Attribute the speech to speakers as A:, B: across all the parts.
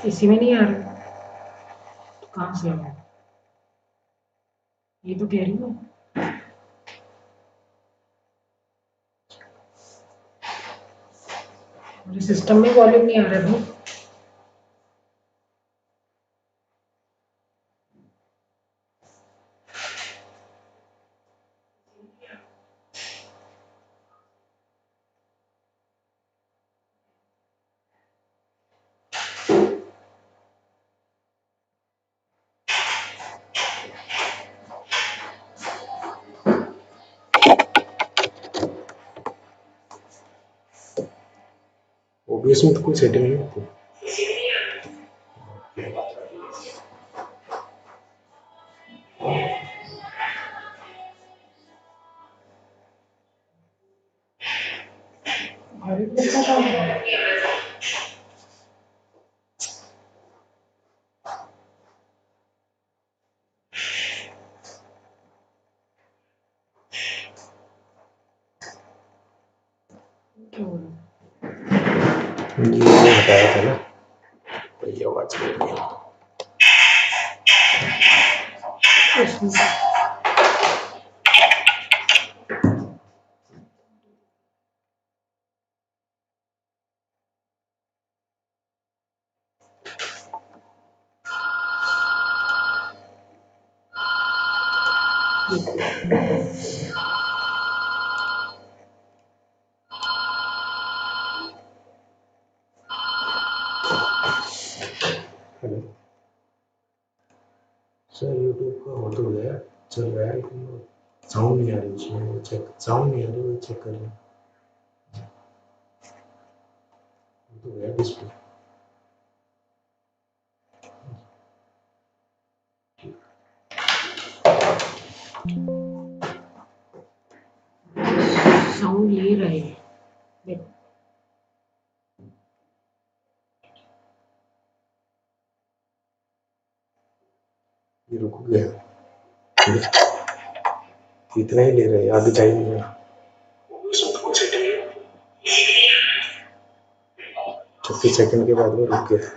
A: इसी में नहीं आ रहा तो कहाँ से आया? ये तो कह रही हूँ मुझे सिस्टम में वॉल्यूम नहीं आ रहा भाई।
B: ओबीएस में तो कोई सेटिंग नहीं होती।
A: भारी कितना काम है? क्या हो रहा
B: ये मैंने बताया था ना, तो ये आवाज कर रही है।
A: है? इसमें
B: हेलो सर, यूट्यूब का हो तो गया, चल रहा है, लेकिन साउंड नहीं आ रही उसमें, वो चेक साउंड नहीं आ रही, वो चेक कर रहे हैं। हो तो गया डिस्प्ले।
A: साउंड ले रहा है देखो।
B: ये रुक गया, इतना ही ले रहे हैं, आगे जा ही नहीं रहा। 36 सेकंड के बाद में रुक गया।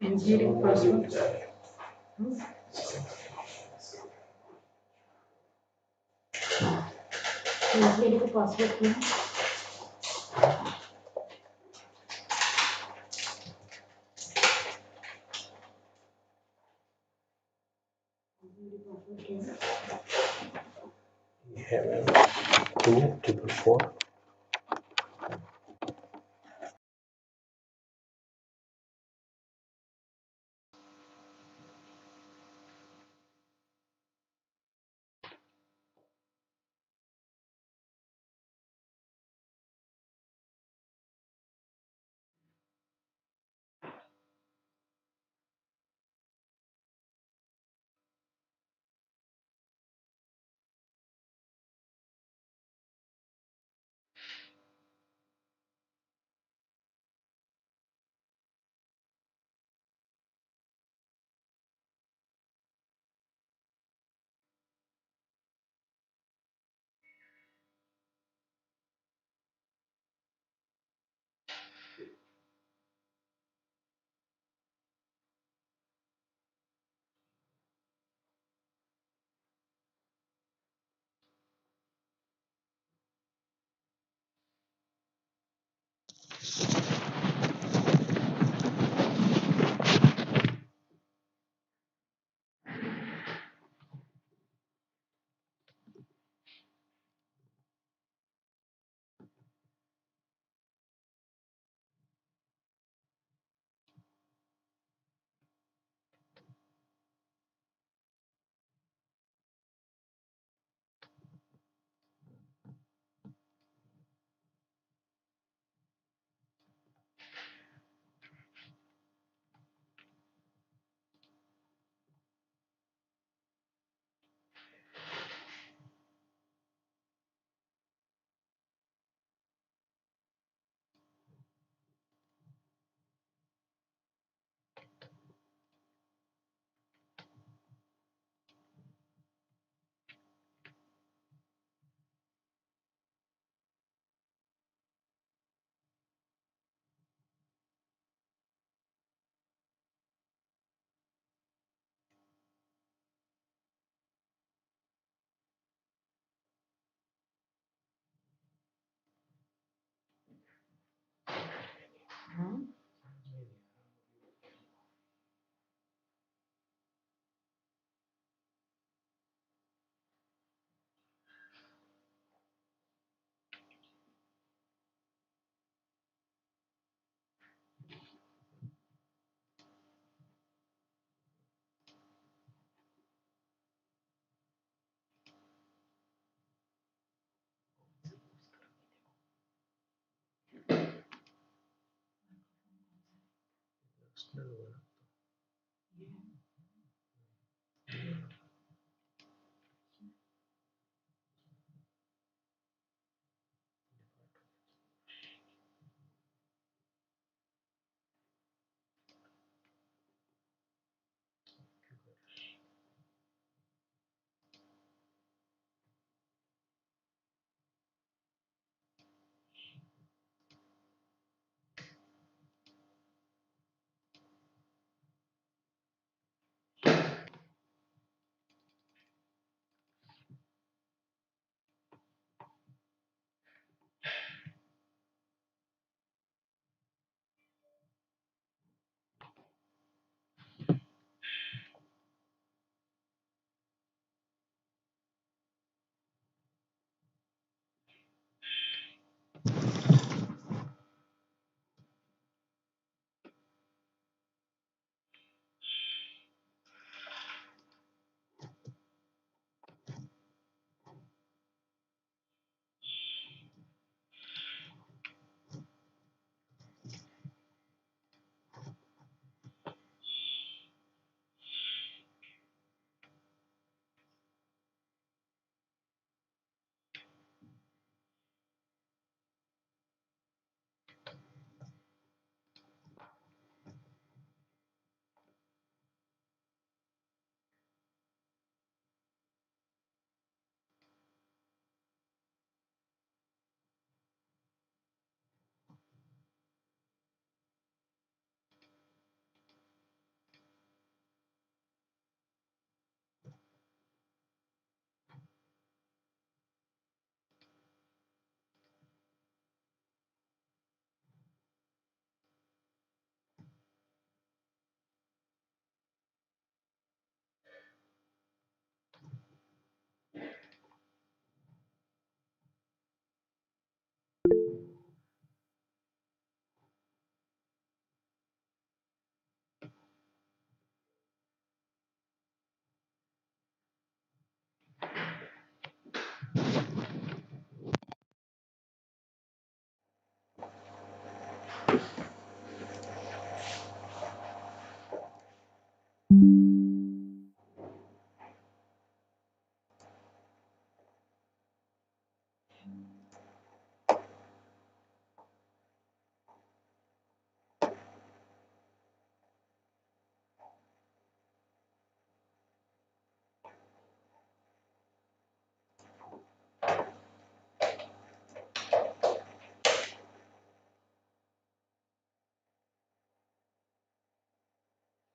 A: Engineering password. Engineering password क्या?
B: ये है मैम 2444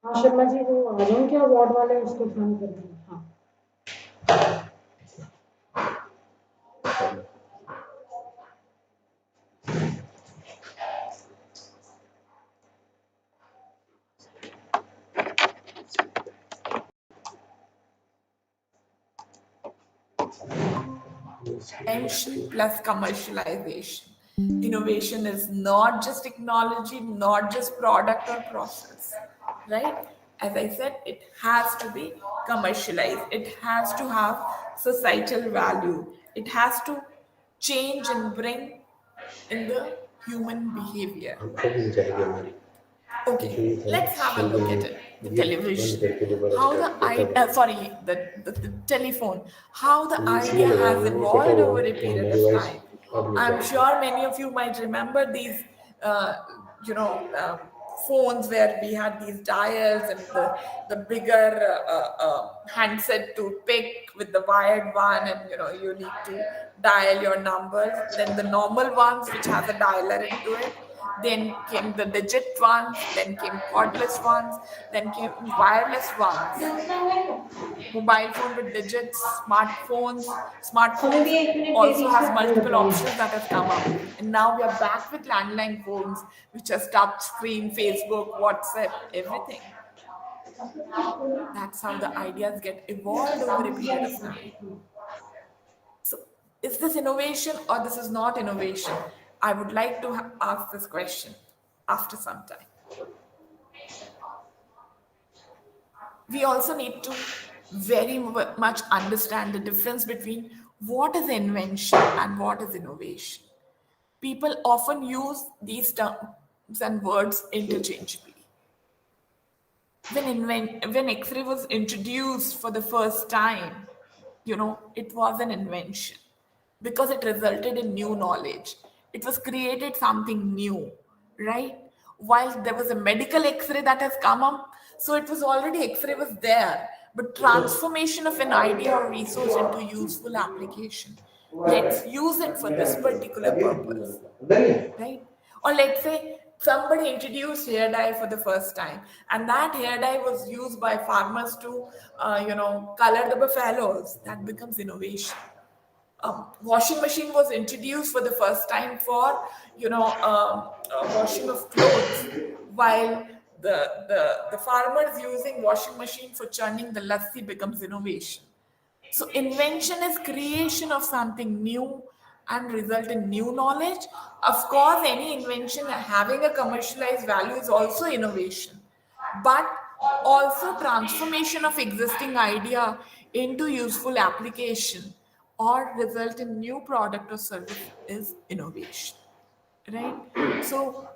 A: हाँ शर्मा जी वो आ जाऊँ क्या वार्ड वाले उसको फोन कर दें हाँ
C: Invention plus commercialization. Innovation is not just technology, not just product or process, right? As I said, it has to be commercialized. It has to have societal value. It has to change and bring in the human behavior.
B: आंखों भी जाएगी हमारी
C: Okay,
B: जो ये था ना
C: let's have a
B: शुरू
C: look
B: में
C: at it. The
B: ये बंद
C: television,
B: करके दोबारा
C: how the
B: स्टार्ट किया था
C: the telephone, how the
B: ये इसलिए
C: idea
B: लगा
C: has
B: वो कटा
C: evolved
B: हुआ
C: over
B: है
C: a
B: कि
C: period
B: हमारी
C: of
B: वॉइस
C: time.
B: अब नहीं
C: I'm
B: जाएगी
C: sure many of you might remember these, uh, you know, phones where we had these dials and the bigger handset to pick with the wired one, and you need to dial your numbers. Then the normal ones which has a dialer into it. Then came the digit ones. Then came cordless ones. Then came wireless ones, mobile phone with digits,
A: हमें
C: smartphones
A: भी 1 minute दे
C: also
A: दीजिए
C: has
A: अपने
C: multiple
A: बताइए
C: options that have come up. And now we are back with landline phones, which has touch screen, Facebook, WhatsApp, everything. That's how the ideas get evolved over a period of time. So is this innovation or this is not innovation? I would like to ask this question after some time. We also need to very much understand the difference between what is invention and what is innovation. People often use these terms and words interchangeably. When X-ray was introduced for the first time, it was an invention because it resulted in new knowledge. It was created something new, right? While there was a medical X-ray that has come up, so it was already X-ray was there, but transformation of an idea or resource into useful application. Let's use it for this particular purpose, right? Or let's say somebody introduced hair dye for the first time, and that hair dye was used by farmers to, color the buffaloes. That becomes innovation. Washing machine was introduced for the first time for, washing of clothes, while the farmers using washing machine for churning the lassi becomes innovation. So invention is creation of something new and result in new knowledge. Of course, any invention having a commercialized value is also innovation, but also transformation of existing idea into useful application or result in new product or service is innovation, right? So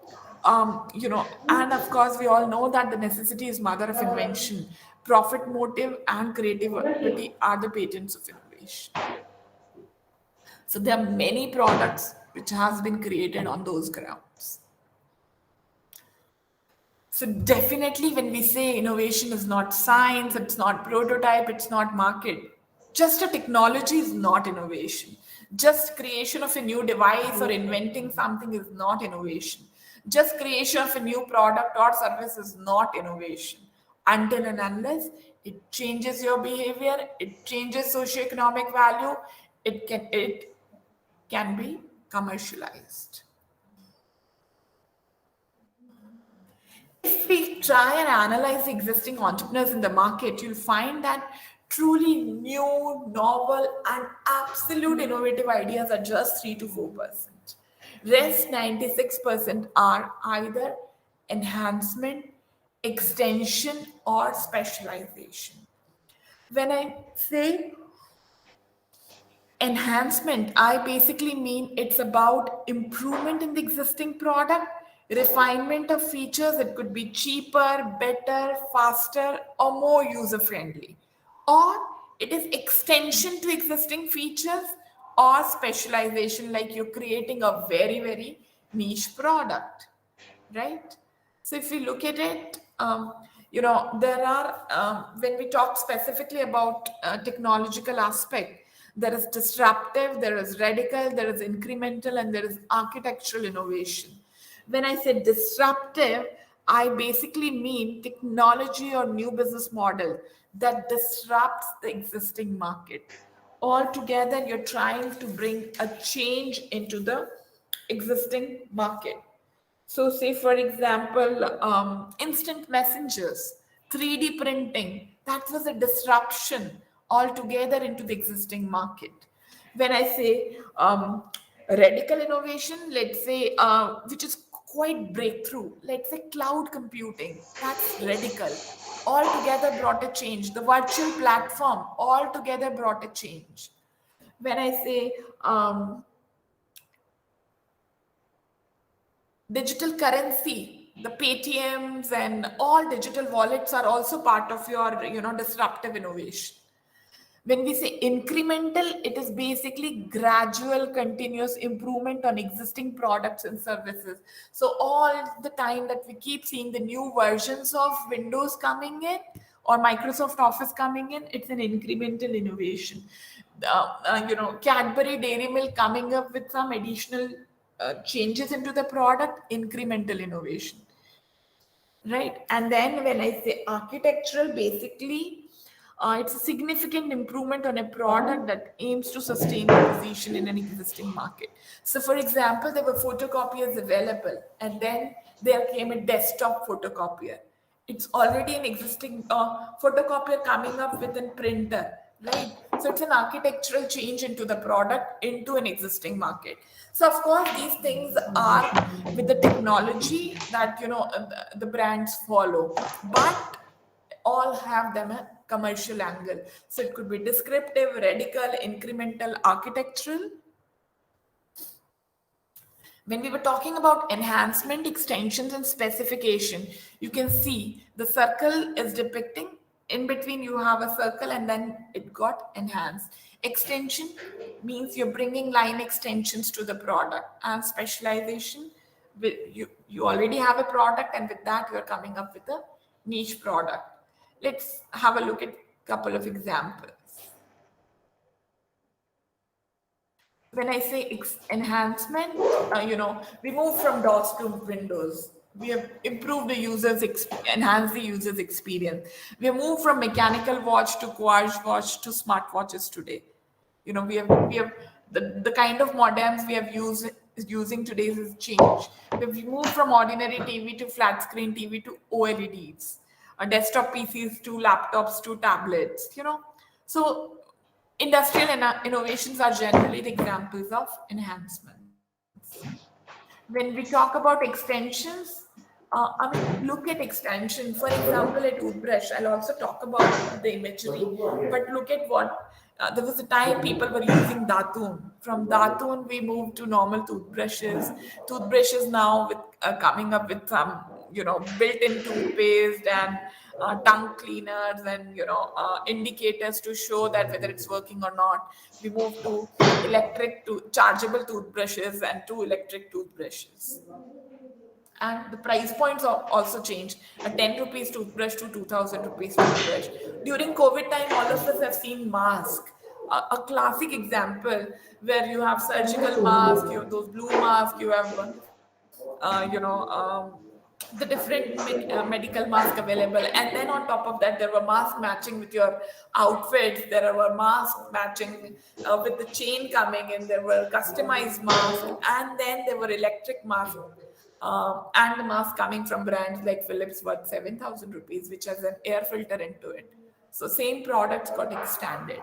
C: and of course we all know that the necessity is mother of invention. Profit motive and creativity are the patents of innovation. So there are many products which has been created on those grounds. So definitely when we say innovation is not science, it's not prototype, it's not market, just a technology is not innovation. Just creation of a new device or inventing something is not innovation. Just creation of a new product or service is not innovation. Until and unless it changes your behavior, it changes socioeconomic value, it can be commercialized. If we try and analyze the existing entrepreneurs in the market, you'll find that truly new, novel, and absolute innovative ideas are just 3 to 4%. Rest 96% are either enhancement, extension, or specialization. When I say enhancement, I basically mean it's about improvement in the existing product, refinement of features. It could be cheaper, better, faster, or more user friendly. Or it is extension to existing features or specialization, like you're creating a very, very niche product, right? So if we look at it, there are, when we talk specifically about technological aspect, there is disruptive, there is radical, there is incremental, and there is architectural innovation. When I say disruptive, I basically mean technology or new business model that disrupts the existing market. Altogether, you're trying to bring a change into the existing market. So, say for example, instant messengers, 3D printing, that was a disruption altogether into the existing market. When I say radical innovation, let's say, which is quite breakthrough, let's say cloud computing, that's radical. Altogether brought a change. The virtual platform altogether brought a change. When I say digital currency, the Paytms and all digital wallets are also part of your, disruptive innovation. When we say incremental, it is basically gradual continuous improvement on existing products and services. So all the time that we keep seeing the new versions of Windows coming in or Microsoft Office coming in, it's an incremental innovation. Cadbury Dairy Milk coming up with some additional changes into the product, incremental innovation, right? And then when I say architectural, basically, it's a significant improvement on a product that aims to sustain the position in an existing market. So, for example, there were photocopiers available, and then there came a desktop photocopier. It's already an existing photocopier coming up with a printer, right? So it's an architectural change into the product into an existing market. So of course these things are with the technology that the brands follow, but all have them a commercial angle. So it could be descriptive, radical, incremental, architectural. When we were talking about enhancement, extensions, and specification, you can see the circle is depicting. In between, you have a circle and then it got enhanced. Extension means you're bringing line extensions to the product, and specialization, you already have a product, and with that, you're coming up with a niche product. Let's have a look at a couple of examples. When I say enhancement, we move from DOS to Windows. We have improved the enhanced the user's experience. We have moved from mechanical watch to quartz watch to smartwatches today. We have the kind of modems we have using today has changed. We've moved from ordinary TV to flat screen TV to OLEDs, desktop PCs to laptops to tablets. So industrial innovations are generally the examples of enhancements. When we talk about extensions, look at extension. For example, a toothbrush. I'll also talk about the imagery, but look at what there was a time people were using Datun. From Datun, we moved to normal toothbrushes. Toothbrushes now with coming up with some built-in toothpaste and tongue cleaners and indicators to show that whether it's working or not. We moved to electric to chargeable toothbrushes and to electric toothbrushes. And the price points also changed. A 10 rupees toothbrush to 2000 rupees toothbrush. During COVID time, all of us have seen mask. A classic example where you have surgical mask, you have those blue masks, you have the different medical mask available, and then on top of that there were masks matching with your outfits, there were masks matching with the chain coming in, there were customized masks, and then there were electric masks, and the mask coming from brands like Philips worth 7,000 rupees, which has an air filter into it. So same products got extended.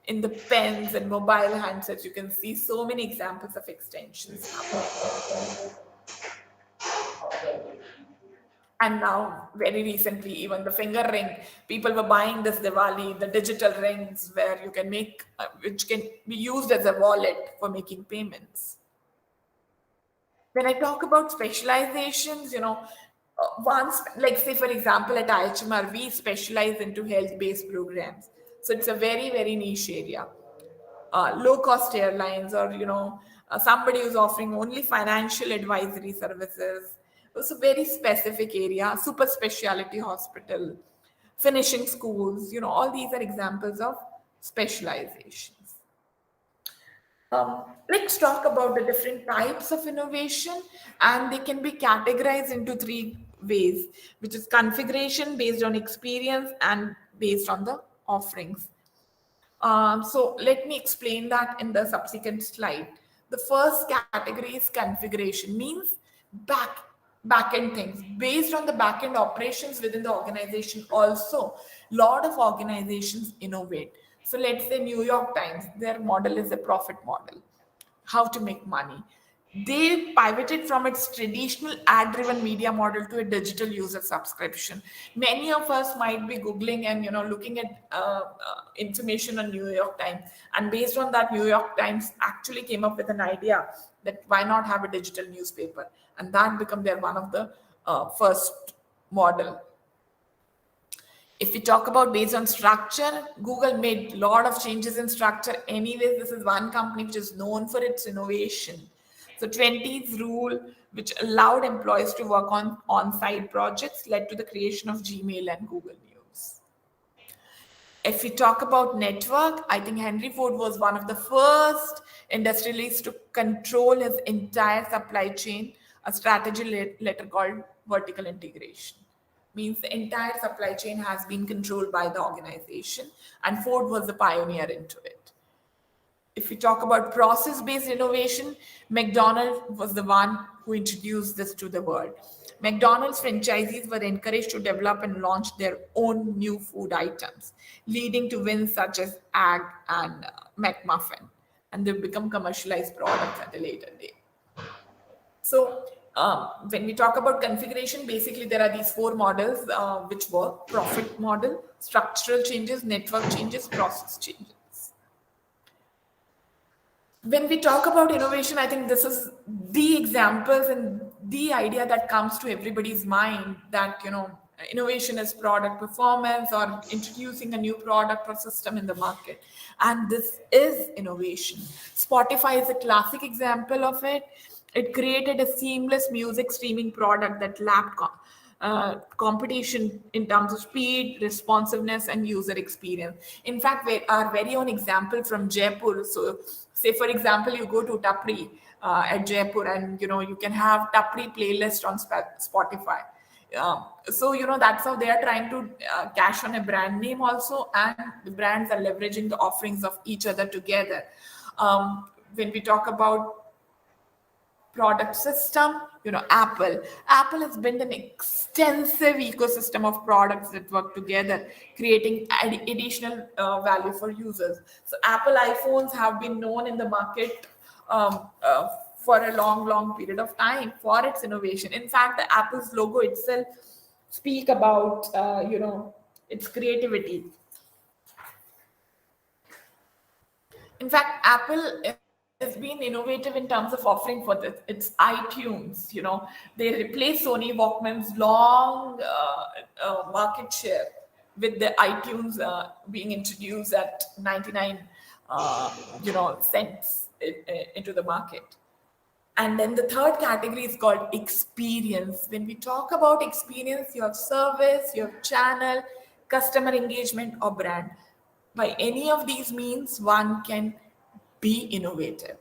C: In the pens and mobile handsets, you can see so many examples of extensions happening. And now, very recently, even the finger ring, people were buying this Diwali, the digital rings where you can make, which can be used as a wallet for making payments. When I talk about specializations, once, like say for example, at IHMR, we specialize into health-based programs. So it's a very, very niche area. Low-cost airlines or, somebody who's offering only financial advisory services. It's a very specific area, super specialty hospital, finishing schools, all these are examples of specializations. Let's talk about the different types of innovation, and they can be categorized into three ways, which is configuration based on experience and based on the offerings. So let me explain that in the subsequent slide. The first category is configuration, means back backend things based on the backend operations within the organization. Also, lot of organizations innovate. So let's say New York Times, their model is a profit model, how to make money. They pivoted from its traditional ad driven media model to a digital user subscription. Many of us might be googling and looking at information on New York Times, and based on that, New York Times actually came up with an idea that why not have a digital newspaper, and that become their one of the first model. If we talk about based on structure, Google made a lot of changes in structure. Anyways, this is one company which is known for its innovation. So 20s rule, which allowed employees to work on on-site projects, led to the creation of Gmail and Google News. If we talk about network, I think Henry Ford was one of the first industrialists to control his entire supply chain, a strategy letter called vertical integration. Means the entire supply chain has been controlled by the organization, and Ford was the pioneer into it. If we talk about process-based innovation, McDonald's was the one who introduced this to the world. McDonald's franchisees were encouraged to develop and launch their own new food items, leading to wins such as Egg and McMuffin, and they've become commercialized products at a later date. So when we talk about configuration, basically there are these four models which were profit model, structural changes, network changes, process changes. When we talk about innovation, I think this is the examples and the idea that comes to everybody's mind that, innovation is product performance or introducing a new product or system in the market. And this is innovation. Spotify is a classic example of it. It created a seamless music streaming product that lacked competition in terms of speed, responsiveness, and user experience. In fact, our very own example from Jaipur. So, say for example, you go to Tapri at Jaipur, and you can have Tapri playlist on Spotify. So that's how they are trying to cash on a brand name also, and the brands are leveraging the offerings of each other together. When we talk about product system, Apple has built an extensive ecosystem of products that work together, creating additional value for users. So Apple iPhones have been known in the market for a long period of time for its innovation. In fact, the Apple's logo itself speak about its creativity. In fact, Apple has been innovative in terms of offering for this. It's iTunes. They replaced Sony Walkman's long market share with the iTunes being introduced at 99 cents into the market. And then the third category is called experience. When we talk about experience, you have service, you have channel, customer engagement, or brand. By any of these means, one can be innovative.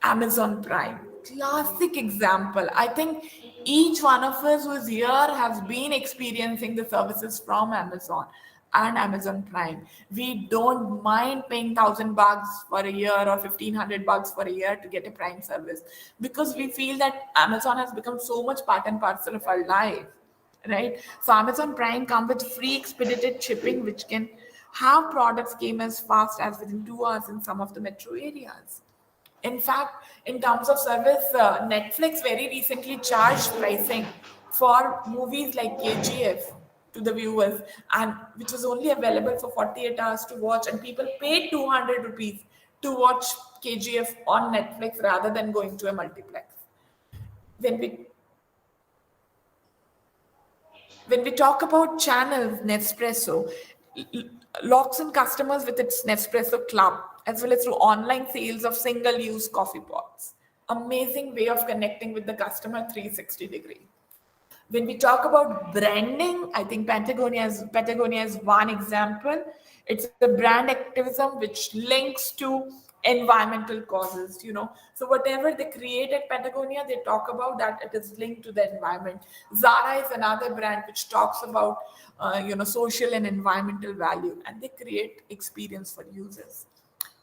C: Amazon Prime, classic example. I think each one of us who is here has been experiencing the services from Amazon and Amazon Prime. We don't mind paying $1,000 for a year or $1,500 for a year to get a Prime service, because we feel that Amazon has become so much part and parcel of our life, right? So Amazon Prime comes with free expedited shipping, which can have products came as fast as within 2 hours in some of the metro areas. In fact, in terms of service, Netflix very recently charged pricing for movies like KGF to the viewers, and which was only available for 48 hours to watch, and people paid 200 rupees to watch KGF on Netflix rather than going to a multiplex. When we talk about channels, Nespresso locks in customers with its Nespresso Club, as well as through online sales of single-use coffee pots. Amazing way of connecting with the customer 360 degree. When we talk about branding, I think Patagonia is one example. It's a brand activism which links to environmental causes, So whatever they create at Patagonia, they talk about that it is linked to the environment. Zara is another brand which talks about, social and environmental value, and they create experience for users.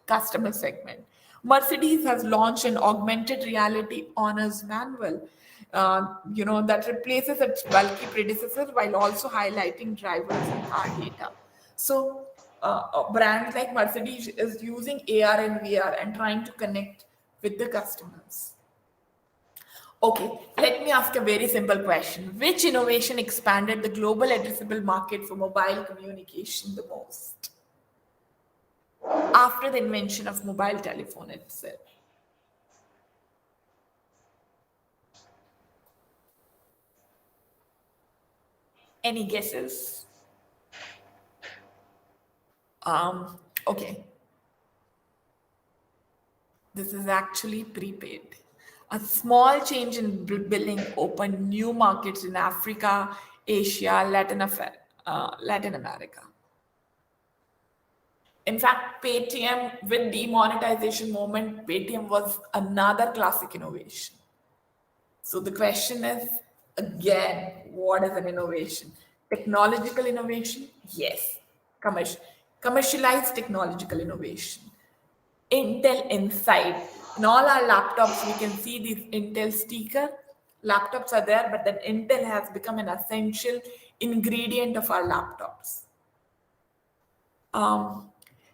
C: Customer segment. Mercedes has launched an augmented reality honors manual, that replaces its bulky predecessor while also highlighting drivers and car data. So, brands like Mercedes is using AR and VR and trying to connect with the customers. Okay, let me ask a very simple question. Which innovation expanded the global addressable market for mobile communication the most after the invention of mobile telephone itself? Any guesses? Okay. This is actually prepaid. A small change in billing opened new markets in Africa, Asia, Latin America. In fact, Paytm with demonetization movement, Paytm was another classic innovation. So the question is again, what is an innovation? Technological innovation? Yes. Commercialized technological innovation. Intel Inside. In all our laptops, we can see this Intel sticker. Laptops are there, but then Intel has become an essential ingredient of our laptops.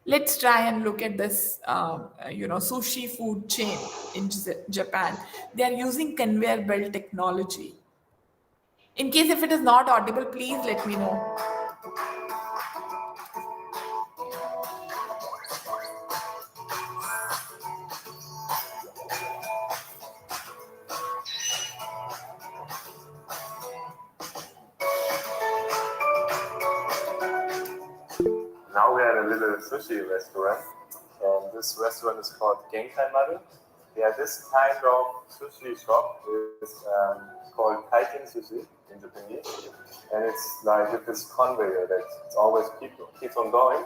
C: Let's try and look at this, sushi food chain in Japan. They are using conveyor belt technology. In case if it is not audible, please let me know.
D: Now we are at a little sushi restaurant, and this restaurant is called Genkai Maru. Yeah, this kind of sushi shop is called Kaiten Sushi in Japanese, and it's like with this conveyor that it's always keeps on going,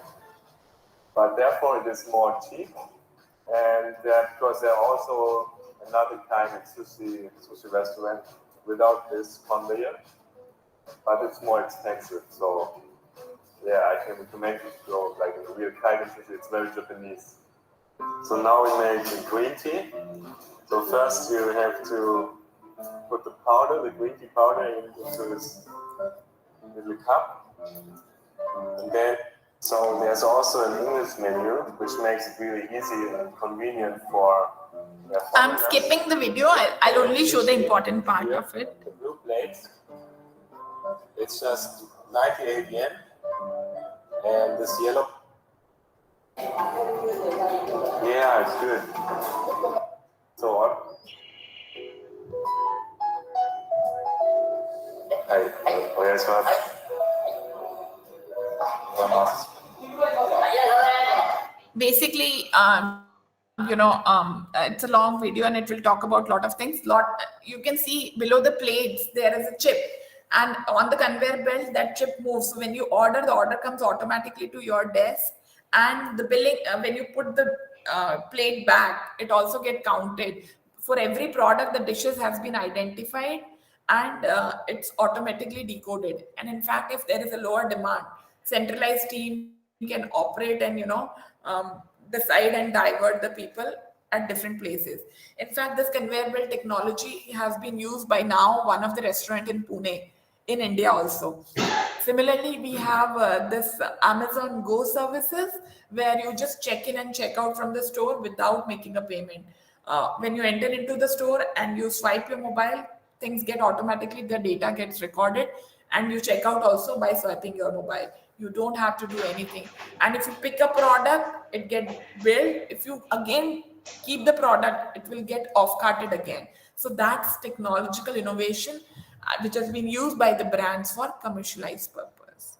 D: but therefore it is more cheap, and because there are also another kind of sushi restaurant without this conveyor, but it's more expensive. So yeah, I can recommend you to go like in a real kind of sushi. It's very Japanese. So now we make the green tea. So first you have to put the powder, the green tea powder, into this little cup. And then, so there's also an English menu, which makes it really easy and convenient for.
C: I'm skipping the video. I'll only show the important part of it.
D: The blue plate. It's just 98 yen. And this yellow. Yeah, it's good. So what? Oh, yes, what?
C: Basically, it's a long video and it will talk about a lot of things. You can see below the plates there is a chip, and on the conveyor belt that chip moves. So when you order, the order comes automatically to your desk, and the billing when you put the plate back, it also get counted. For every product, the dishes has been identified, and it's automatically decoded. And in fact, if there is a lower demand, centralized team can operate and decide and divert the people at different places. In fact, this conveyor belt technology has been used by now one of the restaurant in Pune, in India also. Similarly, we have this Amazon Go services where you just check in and check out from the store without making a payment. When you enter into the store and you swipe your mobile, things get automatically, the data gets recorded, and you check out also by swiping your mobile. You don't have to do anything. And if you pick a product, it gets billed. If you again keep the product, it will get off-carted again. So that's technological innovation which has been used by the brands for commercialized purpose.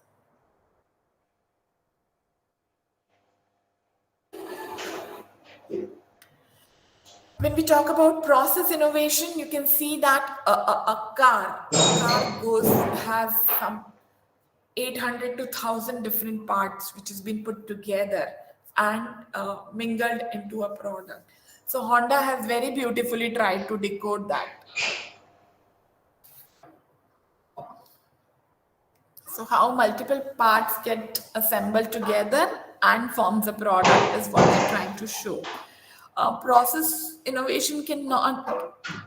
C: When we talk about process innovation, you can see that a car has some 800 to 1,000 different parts which has been put together and mingled into a product. So Honda has very beautifully tried to decode that. So how multiple parts get assembled together and forms a product is what they're trying to show. Process innovation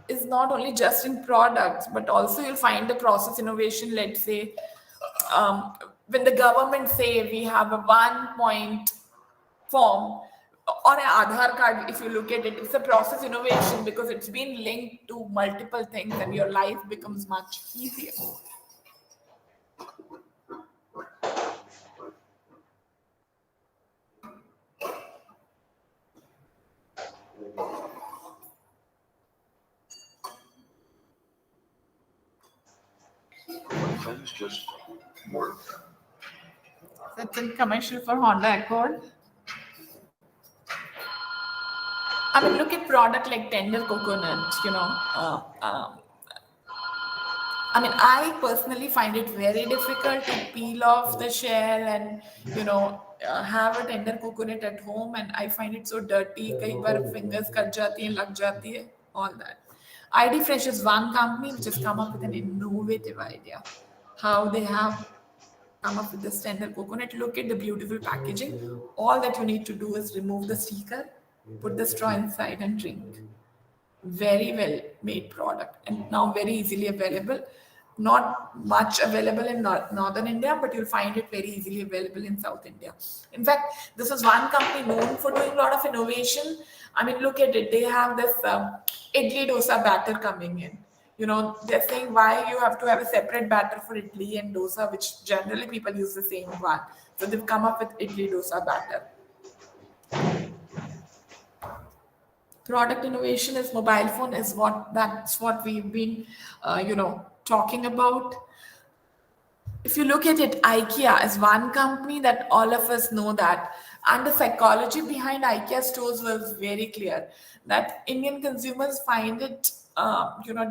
C: is not only just in products, but also you'll find the process innovation, let's say, um, when the government say we have a 1 point form or an Aadhaar card, if you look at it, it's a process innovation because it's been linked to multiple things and your life becomes much easier.
E: Things just work.
C: That's a commercial for Honda Accord. I mean, look at product like tender coconut, I personally find it very difficult to peel off the shell and, have a tender coconut at home. And I find it so dirty. Kai bar fingers cut jati hai, lag jati hai, all that. ID Fresh is one company which has come up with an innovative idea. How they have come up with this tender coconut. Look at the beautiful packaging. All that you need to do is remove the sticker, put the straw inside and drink. Very well made product and now very easily available. Not much available in northern India, but you'll find it very easily available in South India. In fact, this is one company known for doing a lot of innovation. I mean, look at it. They have this idli dosa batter coming in. They're saying why you have to have a separate batter for idli and dosa, which generally people use the same one. So they've come up with idli dosa batter. Product innovation is mobile phone is that's what we've been talking about. If you look at it, IKEA is one company that all of us know that, and the psychology behind IKEA stores was very clear that Indian consumers find it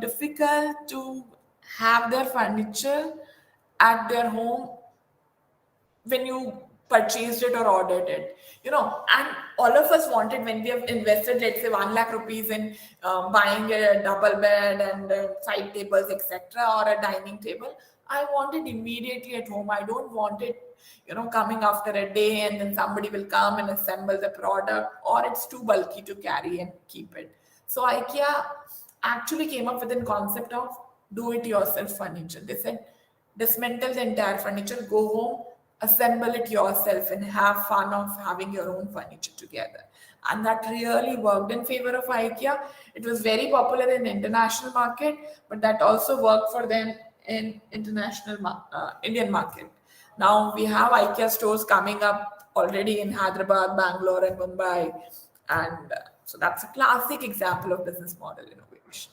C: difficult to have their furniture at their home when you purchased it or ordered it, and all of us wanted, when we have invested, let's say 1 lakh rupees in buying a double bed and side tables, etc., or a dining table, I want it immediately at home. I don't want it, coming after a day and then somebody will come and assemble the product, or it's too bulky to carry and keep it. So IKEA actually came up with a concept of do-it-yourself furniture. They said, dismantle the entire furniture, go home, assemble it yourself and have fun of having your own furniture together. And that really worked in favor of IKEA. It was very popular in international market, but that also worked for them in Indian market. Now we have IKEA stores coming up already in Hyderabad, Bangalore and Mumbai. And so that's a classic example of business model innovation.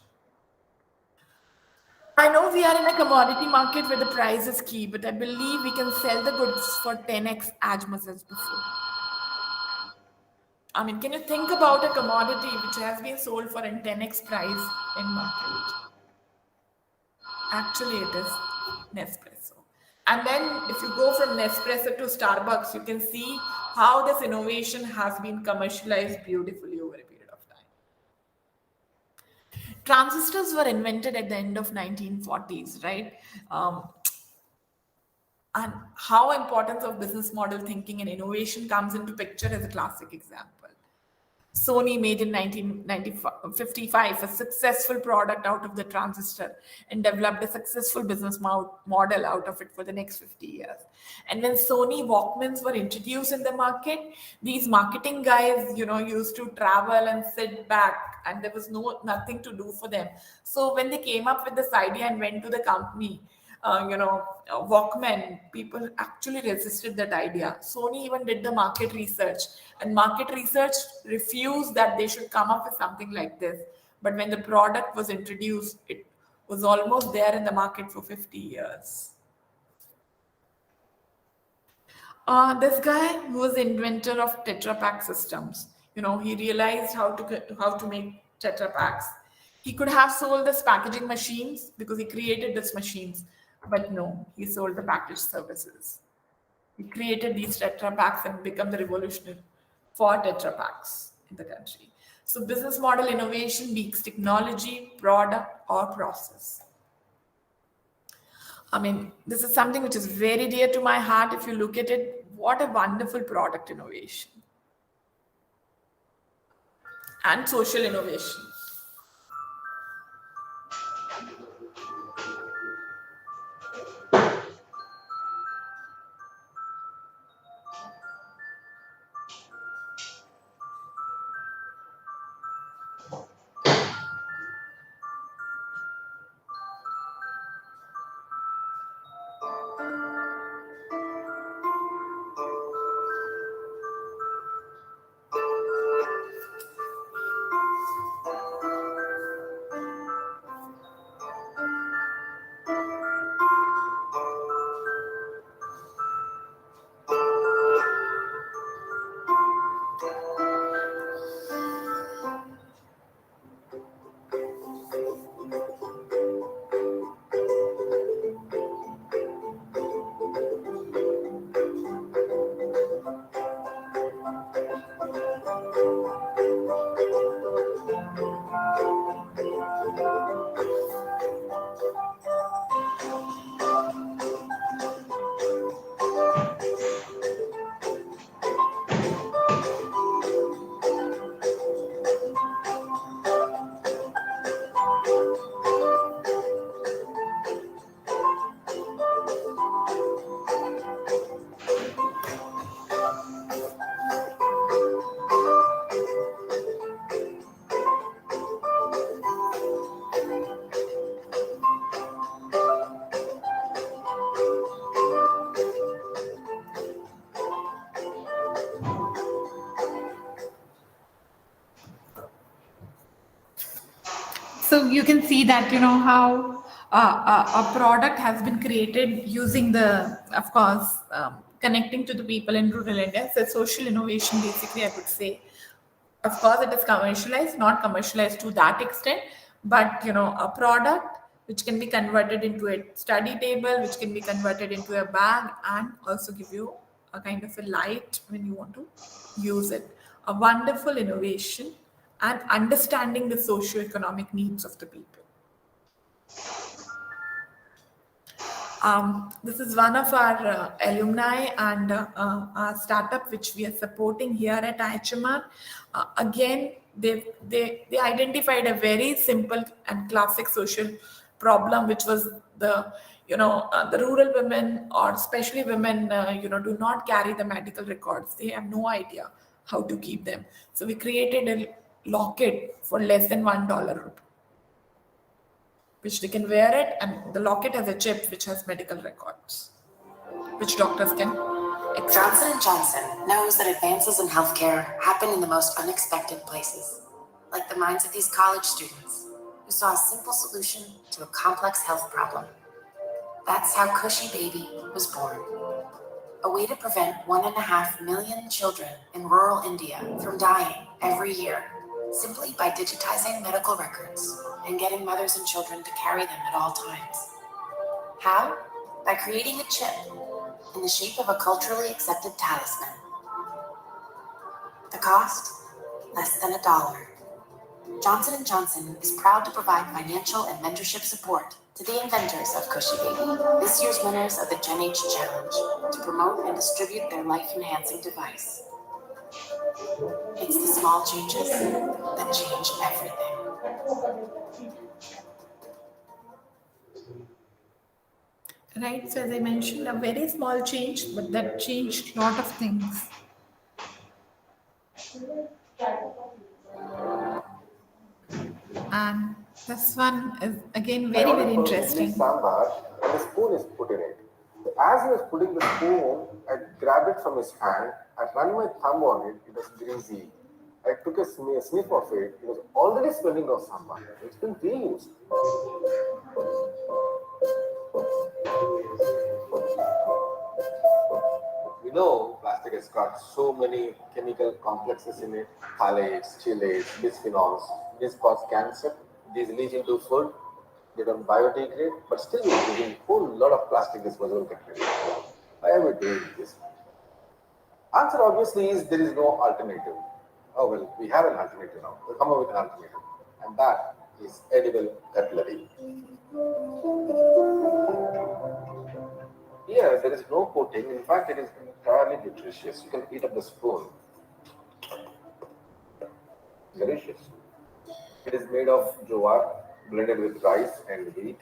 C: I know we are in a commodity market where the price is key, but I believe we can sell the goods for 10x as much as before. I mean, can you think about a commodity which has been sold for a 10x price in market? Actually, it is Nespresso. And then if you go from Nespresso to Starbucks, you can see how this innovation has been commercialized beautifully over a period of time. Transistors were invented at the end of 1940s, right? And how importance of business model thinking and innovation comes into picture as a classic example. Sony made in 1955 a successful product out of the transistor and developed a successful business model out of it for the next 50 years. And when Sony Walkmans were introduced in the market, these marketing guys, used to travel and sit back and there was nothing to do for them. So when they came up with this idea and went to the company, Walkman, people actually resisted that idea. Sony even did the market research, and market research refused that they should come up with something like this. But when the product was introduced, it was almost there in the market for 50 years. This guy who was the inventor of Tetra Pak systems, he realized how to make Tetra Paks. He could have sold this packaging machines because he created these machines. But no, he sold the package services. He created these Tetra Paks and become the for Tetra Paks in the country. So business model innovation beats technology, product, or process. I mean, this is something which is very dear to my heart. If you look at it, what a wonderful product innovation and social innovation. So you can see that, how a product has been created using the, of course, connecting to the people in rural India. So social innovation, basically, I would say. Of course, it is commercialized, not commercialized to that extent, but a product which can be converted into a study table, which can be converted into a bag, and also give you a kind of a light when you want to use it. A wonderful innovation and understanding the socio-economic needs of the people. This is one of our alumni and our startup which we are supporting here at IHMR. Again, they identified a very simple and classic social problem, which was the rural women, or especially women, do not carry the medical records. They have no idea how to keep them. So we created a locket for less than $1, which they can wear it, and the locket has a chip which has medical records, which doctors can access.
F: Johnson & Johnson knows that advances in healthcare happen in the most unexpected places, like the minds of these college students who saw a simple solution to a complex health problem. That's how Cushy Baby was born. A way to prevent 1.5 million children in rural India from dying every year, simply by digitizing medical records and getting mothers and children to carry them at all times. How? By creating a chip in the shape of a culturally accepted talisman. The cost? Less than $1. Johnson & Johnson is proud to provide financial and mentorship support to the inventors of Cushy Baby, this year's winners of the Gen H Challenge, to promote and distribute their life-enhancing device. It's the small changes that change everything.
C: Right, so as I mentioned, a very small change, but that changed a lot of things. And this one is again very, very interesting.
G: Sambar, and a spoon is put in it. As he was putting the spoon, I grabbed it from his hand, I ran my thumb on it, it was greasy. I took a sniff of it, it was already smelling of sambar. It's been reused. We know plastic has got so many chemical complexes in it, phthalates, chelates, bisphenols. These cause cancer, these leach into food, they don't biodegrade, but still we're using a whole lot of plastic disposable containers. Why are we doing this? Answer obviously is there is no alternative. Oh well, we have an alternative now. We'll come up with an alternative. And that is edible cutlery. Here there is no coating. In fact, it is entirely nutritious. You can eat up the spoon. Delicious. It is made of jowar blended with rice and wheat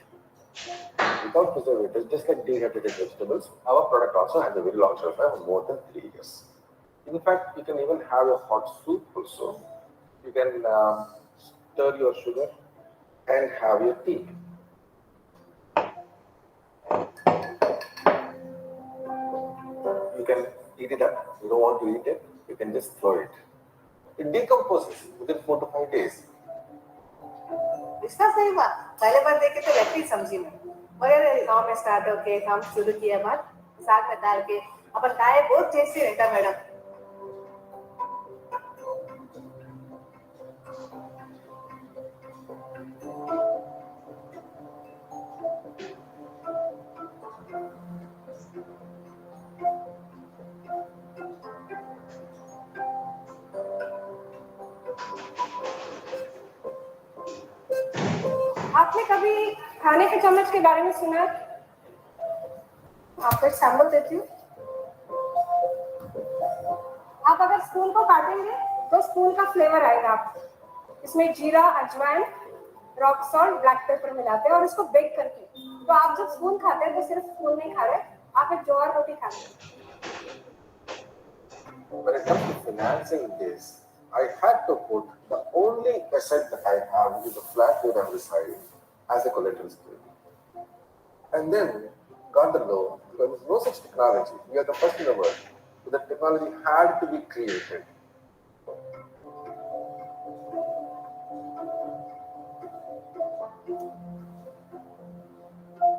G: without preservatives, just like dehydrated vegetables. Our product also has a very long shelf life of more than 3 years. In fact, you can even have a hot soup also. You can stir your sugar and have your tea. You can eat it up. You don't want to eat it, you can just throw it. It decomposes within 4 to 5 days.
H: इसका सही बात पहले बार देखे तो वैसे ही समझी मैं मगर गाँव में स्टार्ट होके काम शुरू किया बाद साग में डाल के अपन खाए बहुत टेस्टी रहता मैडम आपने कभी खाने के चम्मच के बारे में सुना आपको एक सैंपल देती हूँ आप अगर स्पून को काटेंगे तो स्पून का फ्लेवर आएगा आपको इसमें जीरा अजवाइन रॉक सॉल्ट ब्लैक पेपर मिलाते हैं और इसको बेक करके तो आप जब स्पून खाते हैं तो सिर्फ स्पून नहीं खा रहे आप एक ज्वार रोटी खा रहे हैं
G: When it comes to financing this, I had to put the only asset that I have, which is the flat where I'm residing, as a collateral security. And then got the loan because there was no such technology. We are the first in the world. So the technology had to be created.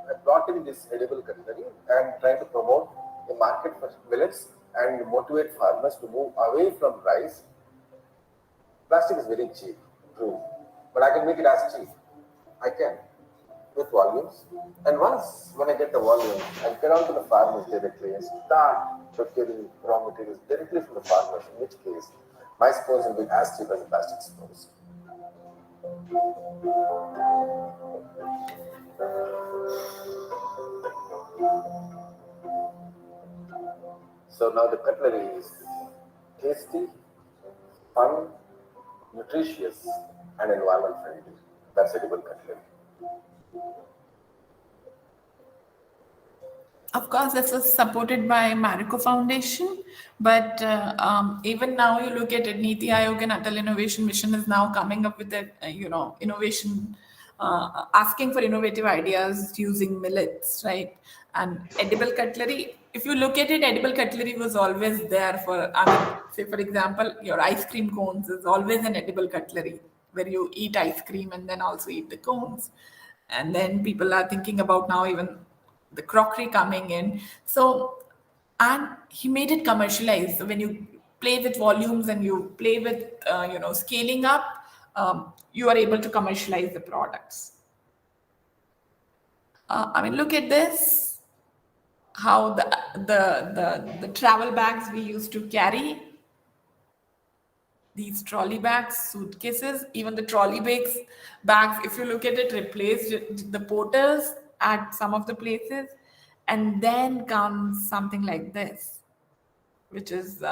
G: I brought in this edible cutlery and trying to promote a market for millets and motivate farmers to move away from rice. Plastic is very cheap, true, but I can make it as cheap. I can, with volumes. And once when I get the volume, I'll get on to the farmers directly and start procuring raw materials directly from the farmers, in which case my spoons will be as cheap as the plastic spoons. So now the cutlery is tasty, fun, nutritious, and environment friendly. That's edible cutlery.
C: Of course, this was supported by Marico Foundation, but even now you look at it, Niti Aayog and Atal Innovation Mission is now coming up with the innovation, asking for innovative ideas using millets, right? And edible cutlery. If you look at it, edible cutlery was always there for. I mean, say for example, your ice cream cones is always an edible cutlery where you eat ice cream and then also eat the cones, and then people are thinking about now even the crockery coming in. So, and he made it commercialized. So when you play with volumes and you play with, scaling up, you are able to commercialize the products. Look at this. How the travel bags we used to carry, these trolley bags, suitcases, even the trolley bags, if you look at it, replaced the porters at some of the places, and then comes something like this, which is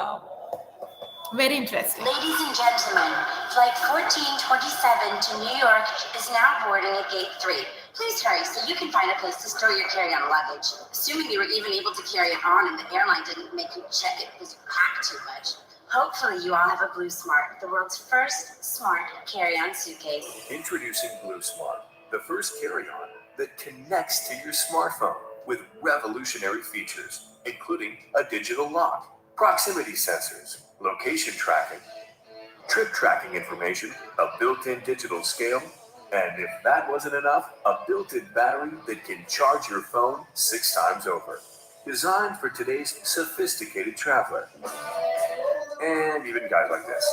C: very interesting.
F: Ladies and gentlemen, Flight 1427 to New York is now boarding at Gate 3. Please hurry so you can find a place to store your carry-on luggage. Assuming you were even able to carry it on and the airline didn't make you check it because you packed too much. Hopefully you all have a Blue Smart, the world's first smart carry-on suitcase.
E: Introducing Blue Smart, the first carry-on that connects to your smartphone with revolutionary features, including a digital lock, proximity sensors, location tracking, trip tracking information, a built-in digital scale, and if that wasn't enough, a built-in battery that can charge your phone 6 times over. Designed for today's sophisticated traveler. And even guys like this.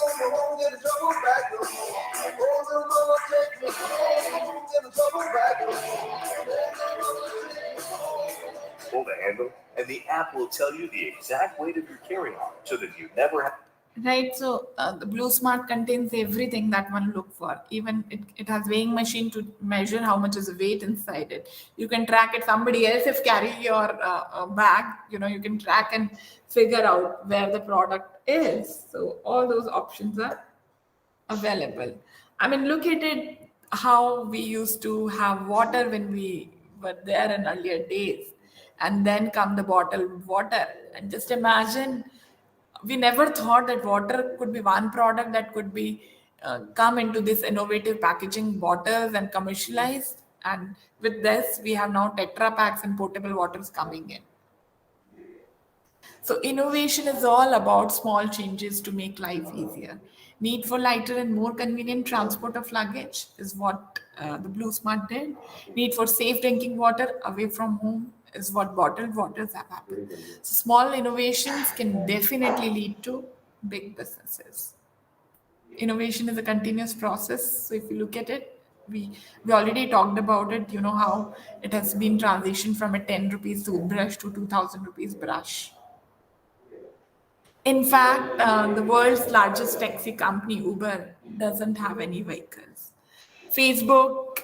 E: Hold a handle, and the app will tell you the exact weight of your carry-on so that you never have.
C: Right, so the Blue Smart contains everything that one look for. Even it has weighing machine to measure how much is the weight inside it. You can track it. Somebody else if carry your bag, you can track and figure out where the product is. So all those options are available. I mean, look at it how we used to have water when we were there in earlier days, and then come the bottled water. And just imagine, we never thought that water could be one product that could be come into this innovative packaging bottles and commercialized. And with this, we have now Tetra packs and portable waters coming in. So innovation is all about small changes to make life easier. Need for lighter and more convenient transport of luggage is what the Blue Smart did. Need for safe drinking water away from home is what bottled waters have happened. So small innovations can definitely lead to big businesses. Innovation is a continuous process. So if you look at it, we already talked about it. You know how it has been transitioned from a 10 rupees toothbrush to 2000 rupees brush. In fact, the world's largest taxi company, Uber, doesn't have any vehicles. Facebook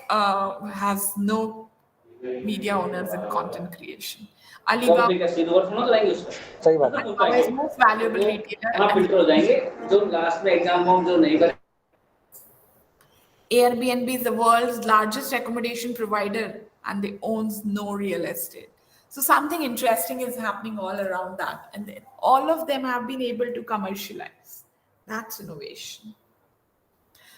C: has no media owners in content creation. Alibaba
G: सही बात है
C: is most valuable retailer.
A: हाँ
C: And
A: filter हो जाएंगे जो last में exam form जो नहीं कर
C: Airbnb is the world's largest accommodation provider and they owns no real estate. So something interesting is happening all around that. And then all of them have been able to commercialize. That's innovation.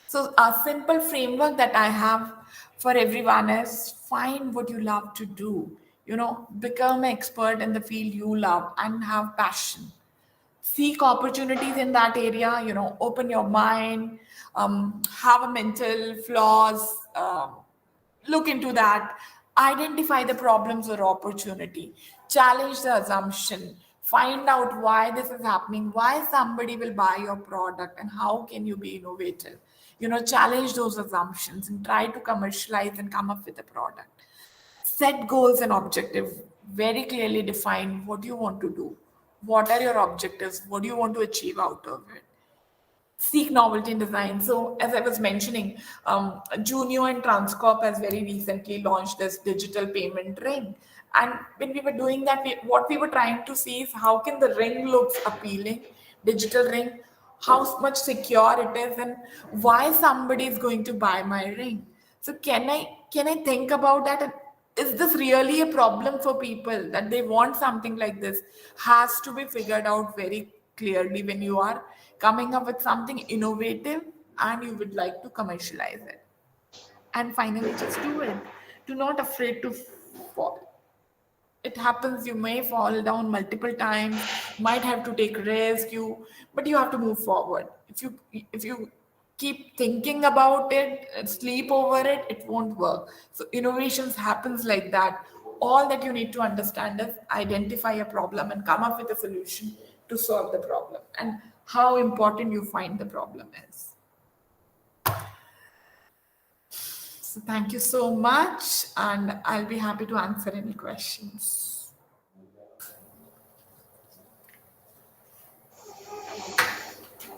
C: So a simple framework that I have for everyone is find what you love to do. Become an expert in the field you love and have passion. Seek opportunities in that area, open your mind, have a mental flaws, look into that, identify the problems or opportunity, challenge the assumption, find out why this is happening, why somebody will buy your product, and how can you be innovative. Challenge those assumptions and try to commercialize and come up with a product. Set goals and objectives, very clearly define what you want to do. What are your objectives? What do you want to achieve out of it? Seek novelty in design. So, as I was mentioning, Junio and Transcorp has very recently launched this digital payment ring. And when we were doing that, what we were trying to see is how can the ring looks appealing, digital ring, how much secure it is, and why somebody is going to buy my ring. So, can I think about that? And is this really a problem for people that they want something like this? Has to be figured out very clearly when you are coming up with something innovative and you would like to commercialize it. And finally, just do it. Do not afraid to fall. It happens, you may fall down multiple times, might have to take risk, but you have to move forward. If you keep thinking about it, sleep over it, it won't work. So innovations happens like that. All that you need to understand is identify a problem and come up with a solution to solve the problem, and how important you find the problem is. So thank you so much, and I'll be happy to answer any questions.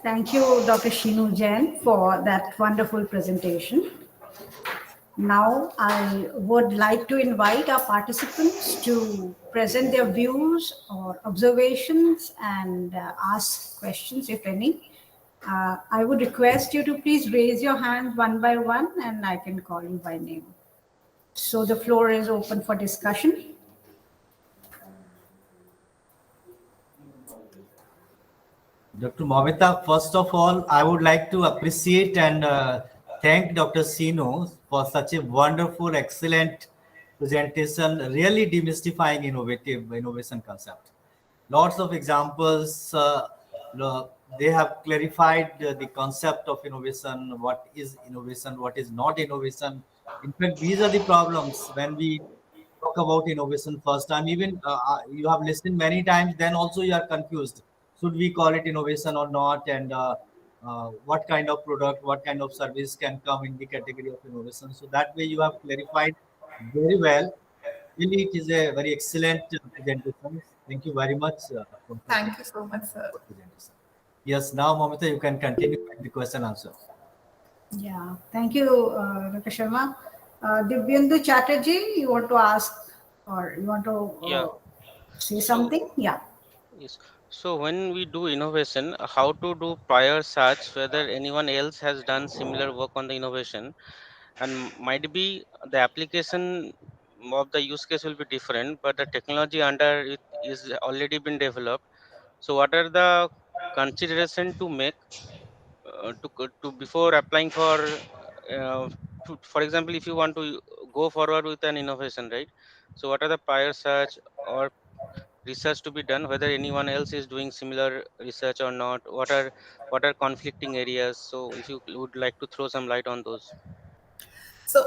I: Thank you, Dr. Sheenu Jain, for that wonderful presentation. Now, I would like to invite our participants to present their views or observations and ask questions, if any. I would request you to please raise your hand one by one, and I can call you by name. So the floor is open for discussion.
J: Dr. Mamita, first of all, I would like to appreciate and thank Dr. Sheenu for such a wonderful, excellent presentation, really demystifying innovation concept. Lots of examples, they have clarified the concept of innovation, what is innovation, what is not innovation. In fact, these are the problems when we talk about innovation first time. Even you have listened many times, then also you are confused. Should we call it innovation or not? And what kind of product, what kind of service can come in the category of innovation? So that way you have clarified very well. Really, it is a very excellent presentation. Thank you very much.
C: Thank you so much, sir.
J: Presentation. Yes, now Mamita, you can continue with the question answer.
I: Yeah, thank you, Dr. Sharma. Divyendu Chatterjee, you want to ask or you want to
K: Yeah.
I: say
K: So
I: something? Yeah.
K: yes. So when we do innovation, how to do prior search whether anyone else has done similar work on the innovation, and might be the application of the use case will be different, but the technology under it is already been developed. So what are the consideration to make to before applying for for example, if you want to go forward with an innovation, right? So what are the prior search or research to be done, whether anyone else is doing similar research or not? What are conflicting areas? So if you would like to throw some light on those.
C: So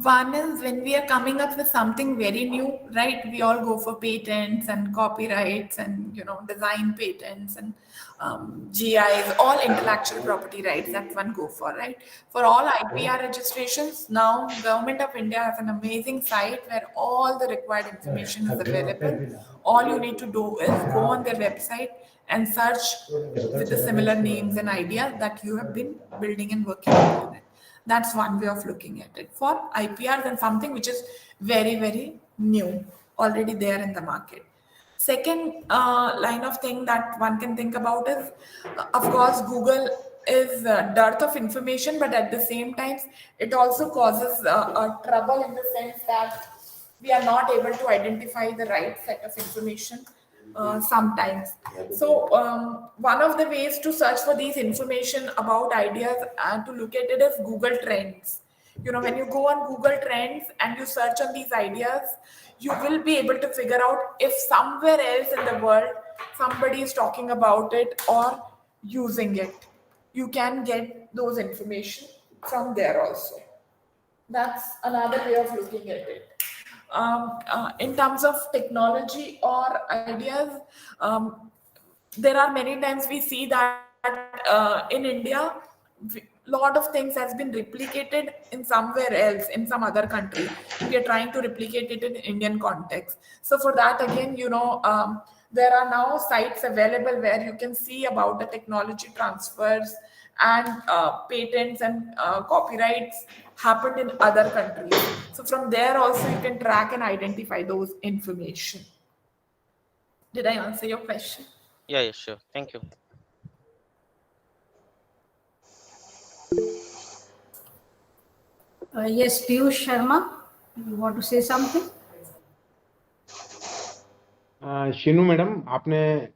C: one is when we are coming up with something very new, right? We all go for patents and copyrights and design patents and GIs, all intellectual property rights that one go for, right? For all IPR registrations, now Government of India has an amazing site where all the required information is available. All you need to do is go on their website and search with the similar names and ideas that you have been building and working upon it. That's one way of looking at it for IPRs and something which is very, very new, already there in the market. Second line of thing that one can think about is, of course, Google is dearth of information, but at the same time, it also causes a trouble in the sense that we are not able to identify the right set of information sometimes. So one of the ways to search for these information about ideas and to look at it is Google Trends. When you go on Google Trends and you search on these ideas, you will be able to figure out if somewhere else in the world somebody is talking about it or using it. You can get those information from there also. That's another way of looking at it. In terms of technology or ideas, there are many times we see that in India, lot of things has been replicated in somewhere else, in some other country. We are trying to replicate it in Indian context. So for that, again, there are now sites available where you can see about the technology transfers and patents and copyrights happened in other countries. So from there also you can track and identify those information. Did I answer your question?
K: Yeah, sure. Thank you.
I: Yes, Piyush Sharma, you want to say something?
L: Sheenu madam, आपने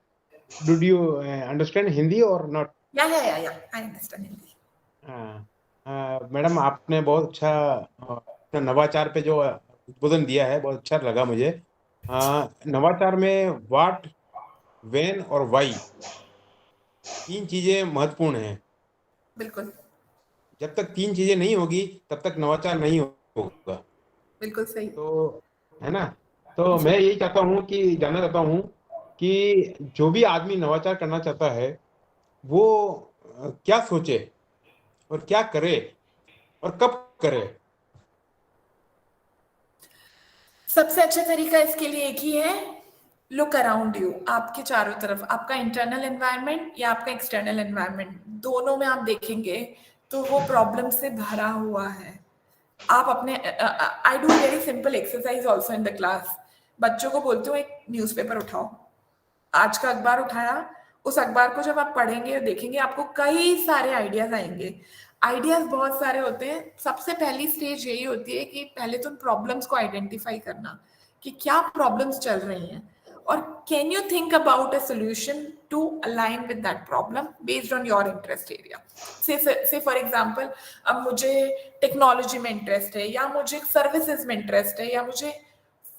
L: did you understand Hindi or not?
C: Yeah. I understand Hindi.
L: Madam आपने बहुत अच्छा अपना नवाचार पे जो उद्बोधन दिया है बहुत अच्छा लगा मुझे। नवाचार में व्हाट, व्हेन और व्हाई तीन चीजें महत्वपूर्ण हैं।
C: बिल्कुल,
L: जब तक तीन चीजें नहीं होगी तब तक नवाचार नहीं होगा।
C: बिल्कुल सही।
L: तो है ना, तो मैं यही चाहता हूँ कि जानना चाहता हूँ कि जो भी आदमी नवाचार करना चाहता है वो क्या सोचे और क्या करे और कब करे।
C: सबसे अच्छा तरीका इसके लिए एक ही है, लुक अराउंड यू। आपके चारों तरफ आपका इंटरनल एनवायरनमेंट या आपका एक्सटर्नल एनवायरनमेंट, दोनों में आप देखेंगे तो वो प्रॉब्लम से भरा हुआ है। आप अपने I do very simple exercise also in the class. बच्चों को बोलते हो एक न्यूज़पेपर उठाओ, आज का अखबार उठाया, उस अखबार को जब आप पढ़ेंगे और देखेंगे आपको कई सारे आइडियाज आएंगे। आइडियाज बहुत सारे होते हैं। सबसे पहली स्टेज यही होती है कि पहले तो उन प्रॉब्लम्स को आइडेंटिफाई करना कि क्या प्रॉब्लम्स चल रही हैं और can you think about a solution to align with that problem based on your interest area. Say for example, अब मुझे टेक्नोलॉजी में इंटरेस्ट है या मुझे सर्विसेज में इंटरेस्ट है या मुझे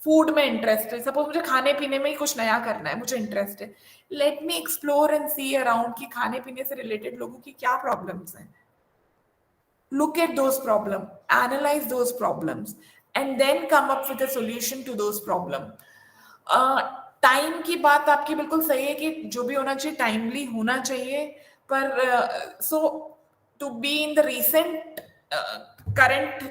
C: फूड में इंटरेस्ट है। सपोज मुझे खाने पीने में ही कुछ नया करना है, मुझे इंटरेस्ट है। Let me explore and see around कि खाने पीने से रिलेटेड लोगों की क्या प्रॉब्लम्स हैं। Look at those problems, analyze those problems, and then come up with a solution to those problems. Time की बात आपकी बिल्कुल सही है कि जो भी होना चाहिए टाइमली होना चाहिए, पर so to be in the recent current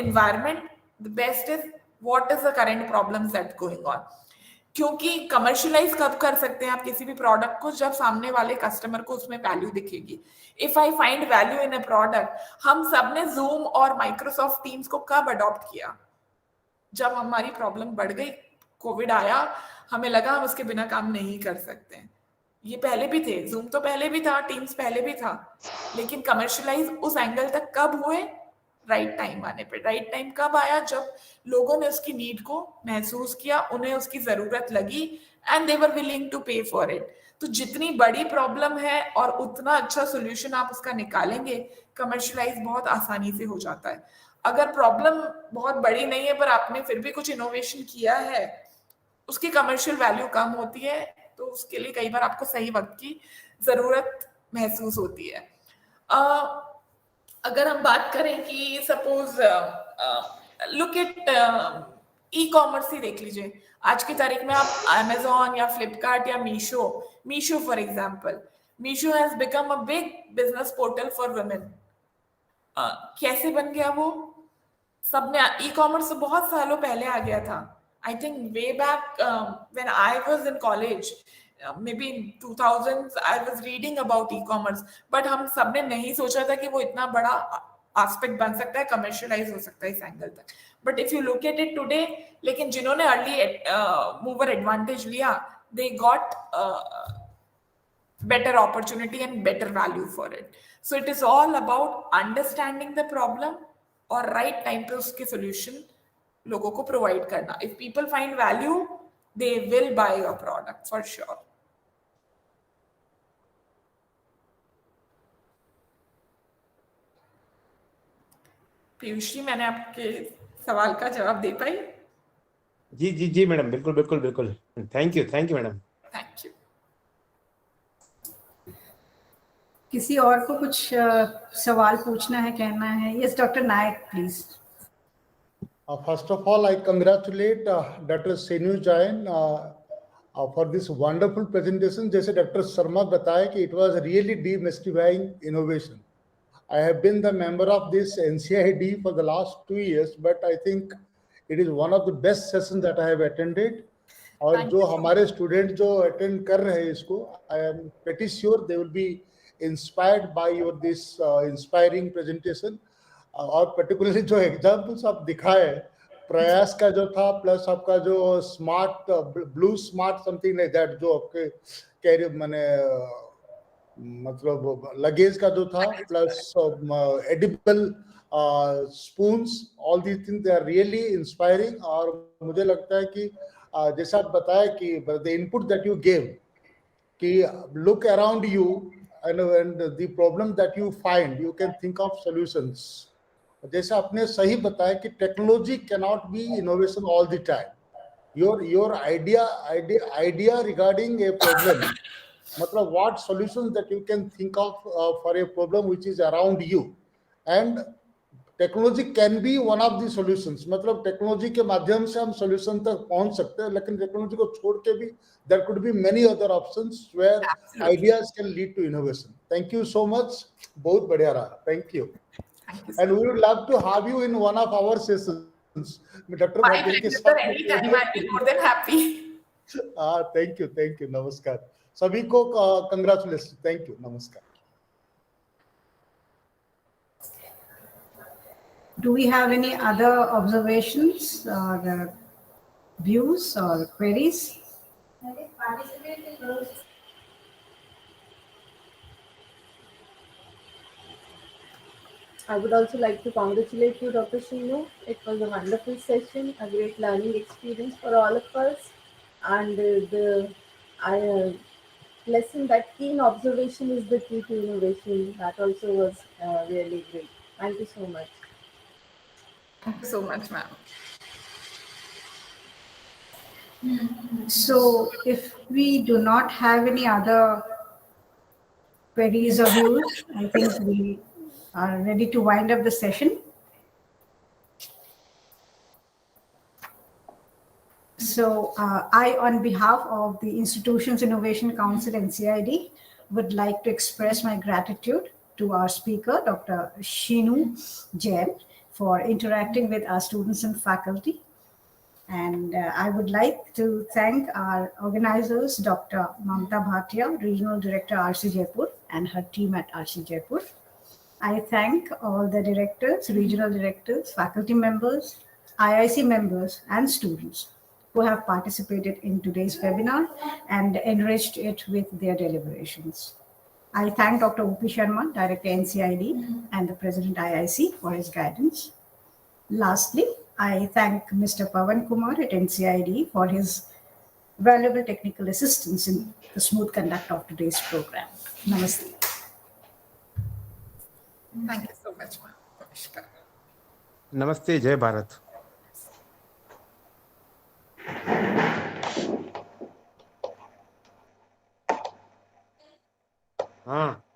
C: environment, the best is what is the current problems that going on. क्योंकि कमर्शलाइज कब कर सकते हैं आप किसी भी प्रोडक्ट को, जब सामने वाले कस्टमर को उसमें वैल्यू दिखेगी. If I find value in a product, हम सबने जूम और माइक्रोसॉफ्ट टीम्स को कब अडॉप्ट किया? जब हमारी प्रॉब्लम बढ़ गई, कोविड आया, हमें लगा हम उसके बिना काम नहीं कर सकते. ये पहले भी थे, जूम तो पहले भी था, टीम्स पहले भी था, लेकिन कमर्शलाइज उस एंगल तक कब हुए? राइट टाइम आने पे. राइट टाइम कब आया? जब लोगों ने उसकी नीड को महसूस किया, उन्हें उसकी जरूरत लगी, and they were willing to pay for it. तो जितनी बड़ी प्रॉब्लम है और उतना अच्छा सोल्यूशन आप उसका निकालेंगे, कमर्शलाइज बहुत आसानी से हो जाता है. अगर प्रॉब्लम बहुत बड़ी नहीं है पर आपने फिर भी कुछ इनोवेशन किया है, उसकी कमर्शियल वैल्यू कम होती है, तो उसके लिए कई बार आपको सही वक्त की जरूरत महसूस होती है. अगर हम बात करें कि suppose look at e commerce ही देख लीजिए. आज की तारीख में आप अमेजोन या फ्लिपकार्ट या Meesho for example, Meesho has become a big business portal for women. कैसे बन गया वो? सबने, ई कॉमर्स बहुत सालों पहले आ गया था. I think way back when I was in college, maybe in 2000s I was reading about e-commerce, but हम सबने नहीं सोचा था कि वो इतना बड़ा एस्पेक्ट बन सकता है, कमर्शियलाइज हो सकता है इस एंगल तक. But if you look at it today, लेकिन जिन्होंने अर्ली मूवर एडवांटेज लिया, they got better opportunity and better value for it. So it is all about understanding the problem और right time पे उसके solution लोगों को provide करना. If people find value, they will buy your product for sure. Piyush ji, मैंने आपके सवाल का जवाब दे पाई?
L: जी जी जी मैडम, बिल्कुल बिल्कुल बिल्कुल. Thank you madam.
C: Thank you.
I: किसी और को कुछ सवाल पूछना है, कहना है? Yes, doctor Nayak please.
M: First of all, I congratulate Dr. Sheenu Jain for this wonderful presentation. जैसे डॉक्टर शर्मा बताया कि it was really demystifying innovation. I have been the member of this NCID for the last 2 years, but I think it is one of the best sessions that I have attended. और जो हमारे student जो attend कर रहे हैं इसको, I am pretty sure they will be inspired by your this inspiring presentation. और particularly जो एग्जाम्पल्स आप दिखाए, प्रयास का जो था, प्लस आपका जो smart blue smart something like that, जो आपके कैरियर मैंने मतलब लगेज का जो था, plus edible spoons, all these things they are really inspiring. और मुझे लगता है कि जैसा आप बताया कि the input that you gave कि look around you and the problem that you find, you can think of solutions. जैसे आपने सही बताया कि technology cannot be innovation all the time. Your idea regarding a problem, मतलब what solutions that you can think of for a problem which is around you, and technology can be one of the solutions. मतलब technology के माध्यम से हम solution तक पहुंच सकते हैं, लेकिन टेक्नोलॉजी को छोड़ के भी there could be many other options where ideas can lead to innovation. Thank you so much, बहुत बढ़िया रहा. Thank you. And we would love to have you in one of our sessions. Doctor Bhatia के साथ thank you. नमस्कार सभी को, congratulation. Thank you. नमस्कार.
I: Do we have any other observations or views or queries?
N: I would also like to congratulate you, Dr. Sheenu. It was a wonderful session, a great learning experience for all of us. And the lesson that keen observation is the key to innovation, that also was really great. Thank you so much.
C: Thank you so much, ma'am.
I: So if we do not have any other queries or views, I think we are ready to wind up the session. So I, on behalf of the Institution's Innovation Council, NCID, would like to express my gratitude to our speaker, Dr. Sheenu Jain, for interacting with our students and faculty. And I would like to thank our organizers, Dr. Mamta Bhatia, Regional Director, RC Jaipur, and her team at RC Jaipur. I thank all the directors, regional directors, faculty members, IIC members, and students who have participated in today's webinar and enriched it with their deliberations. I thank Dr. O.P. Sharma, Director NCID, and the President IIC for his guidance. Lastly, I thank Mr. Pawan Kumar at NCID for his valuable technical assistance in the smooth conduct of today's program. Namaste.
C: Thank you so much, ma'am. Namaskar.
L: नमस्ते, जय भारत. हाँ.